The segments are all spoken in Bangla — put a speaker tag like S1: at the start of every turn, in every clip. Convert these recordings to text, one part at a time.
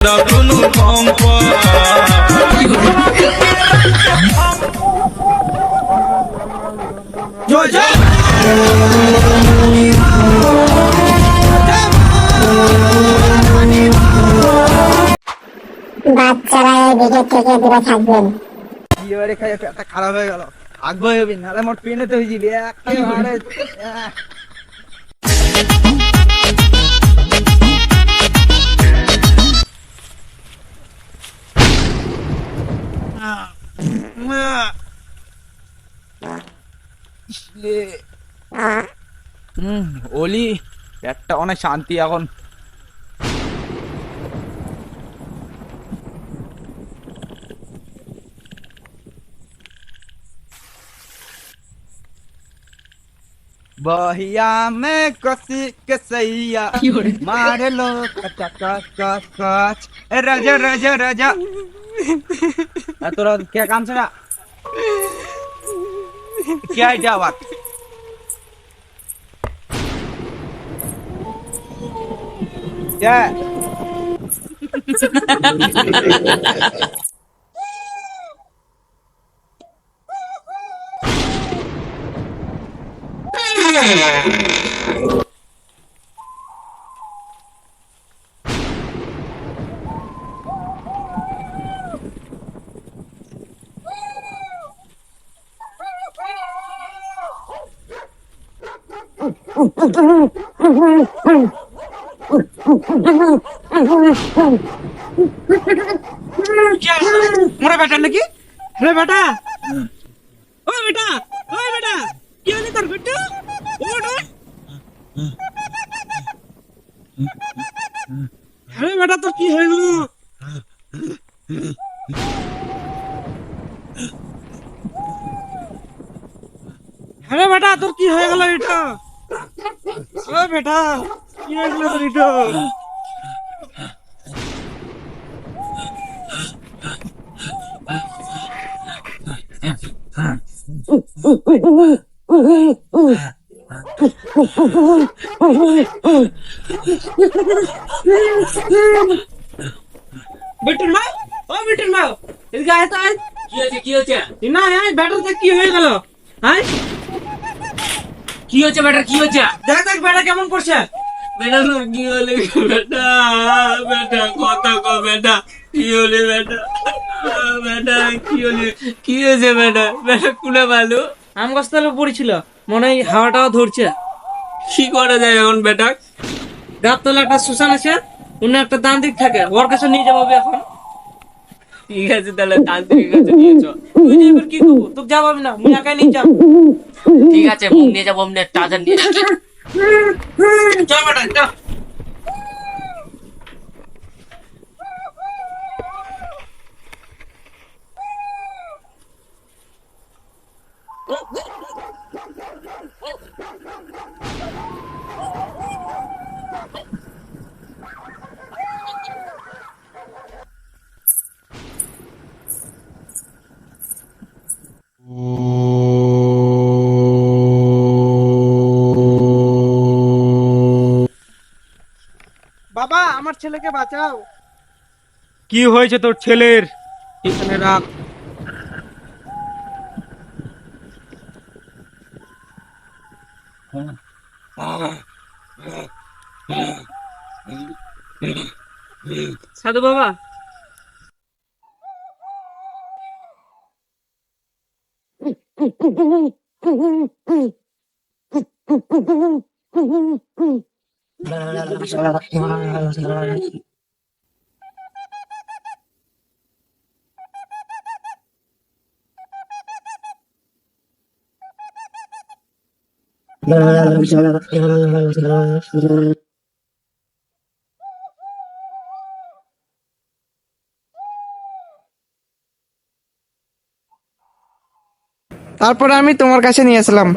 S1: কোনো কম্প জয় জয়
S2: বাচ্চারা এই ভিডিও থেকে দূরে থাকবেন।
S3: এবারে খাই পেটটা খারাপ হয়ে গেল। আগ্রহ হবি নাহলে মোট পেনে তো হয়ে যাবি একেবারে। ওলি পেটটা অনেক শান্তি এখন। बहिया में कसी कसैया मारे लो कच कच कच कच राजा राजा राजा तोरा क्या काम से क्या है क्या बात क्या मोरा बेटा नाকি रे बेटा ओ बेटा কি হলো তোর বেটা ওঠ আরে বেটা তোর কি হয়ে গেল আরে বেটা তোর কি হয়ে গেল এটা ও বেটা কি হয়ে গেল তোর এটা বেটুর মা ও বেটুর মা এদিকে আয় তো আয়
S4: কি হচ্ছে
S3: না আয় বেটার দেখ কি হয়ে গেল আয়
S4: কি হচ্ছে বেটা কি হচ্ছে
S3: দেখ দেখ বেটা কেমন করছে
S4: বেটা তোর কি হলে বেটা বেটা কথা কো বেটা কি হলে বেটা বেটা কি হলে কি হয়েছে বেটা বেটা কুলে ভালো
S3: আম গাছতলা পড়েছিল মনে হয় হাওয়াটাও ধরছে
S4: কি করা যায় এখন বেটা
S3: গাছতলা একটা শ্মশান আছে অন্য একটা তান্ত্রিক থাকে ওর কাছে নিয়ে যাবো এখন
S4: ঠিক আছে তাহলে তান্ত্রিকের কাছে নিয়ে চল
S3: তুই যে এবার কি করবো তোকে যাবো না মুই একাই নিয়ে যাবো
S4: ঠিক আছে মুখ নিয়ে যাবো অমনি টাজার নিয়ে
S3: চল বেটা চল বাবা আমার ছেলেকে বাঁচাও কি হয়েছে তোর ছেলের এখানে রাখ সাধু বাবা তারপরে আমি তোমার কাছে নিয়ে আসলাম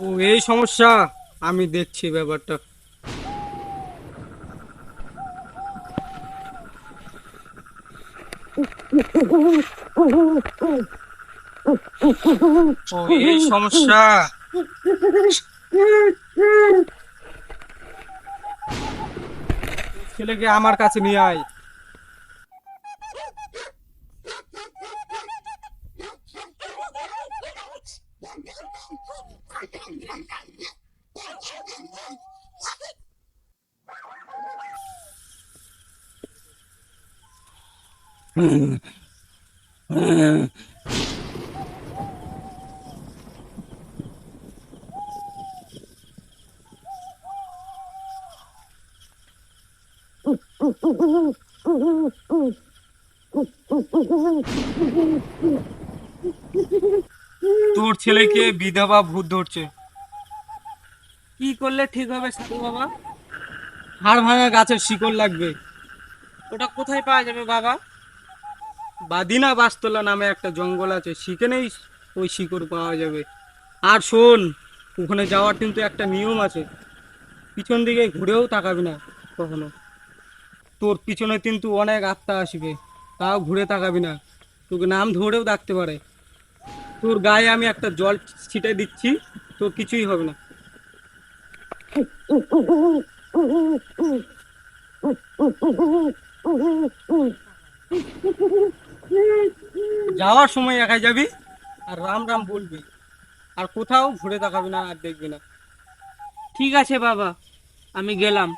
S3: ও এই সমস্যা আমি দেখছি ব্যাপারটা ও এই সমস্যা ছেলেকে আমার কাছে নিয়ে আয়। তোর ছেলেকে বিধবা ভূত ধরছে। কি করলে ঠিক হবে সাধু বাবা? হাড় ভাঙা গাছের শিকড় লাগবে। ওটা কোথায় পাওয়া যাবে বাবা? বাদিনা বাসতলা নামে একটা জঙ্গল আছে, সেখানেই ওই শিকড় পাওয়া যাবে। আর শোন, ওখানে যাওয়ার কিন্তু একটা নিয়ম আছে, পিছন দিকে ঘুরেও তাকাবি না কখনো। তোর পিছনে কিন্তু অনেক আত্মা আসবে, তাও ঘুরে তাকাবি না, তোকে নাম ধরেও ডাকতে পারে। তোর গায়ে আমি একটা জল ছিটে দিচ্ছি, তোর কিছুই হবে না। যাওয়ার সময় একাই যাবি আর রাম রাম বলবি, আর কোথাও ঘুরে তাকাবি না আর দেখবি না। ঠিক আছে বাবা, আমি গেলাম।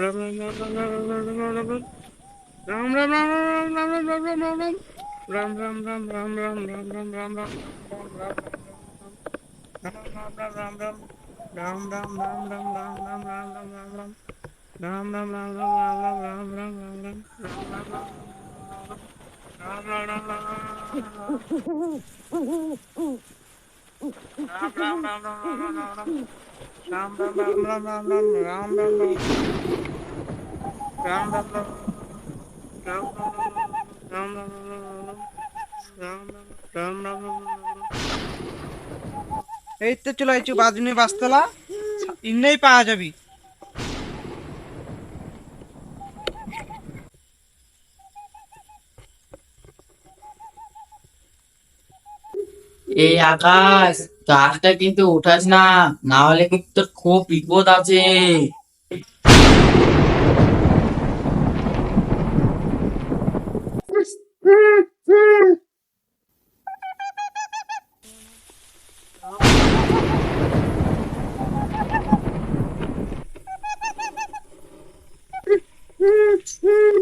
S3: রাম রাম রাম রাম রাম রাম রাম রাম রাম রাম রাম রাম রাম রাম এই তো চলে আইছু বাজুনি বাসতলা, ইন্নেই পাওয়া যাবি।
S4: এই আকাশ, গাছটা কিন্তু উঠাস না, না হলে কিন্তু তোর খুব বিপদ আছে।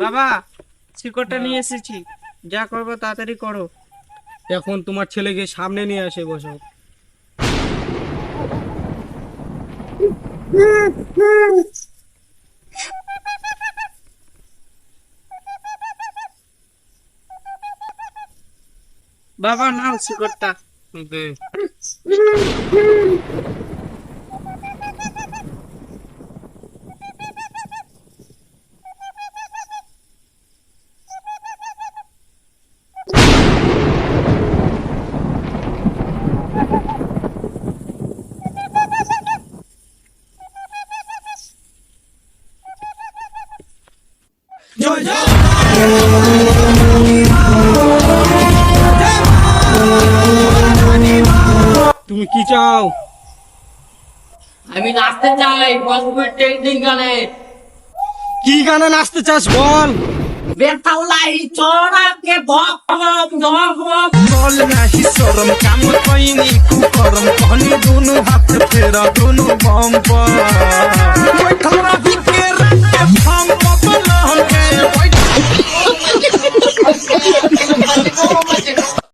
S3: বাবা, শিকড়টা নিয়ে এসেছি, যা করবো তাড়াতাড়ি করো। এখন তোমার ছেলেকে সামনে নিয়ে আসে বসো। বাবা নাও শিকড়টা। দে। তুমি কি চাও?
S4: আমি নাচতে চাই বসবে টেকনিক গানে।
S3: কি গানে নাচতে চাস বল?
S4: বেতালাই চড়াকে ভক ভক ভক ভক।
S3: বল নাহি শরম কাম কইনি কুকরম कहनी दोनों हाथ फेरा दोनों बम पर बैठल रही के रात हम बबल के बैठ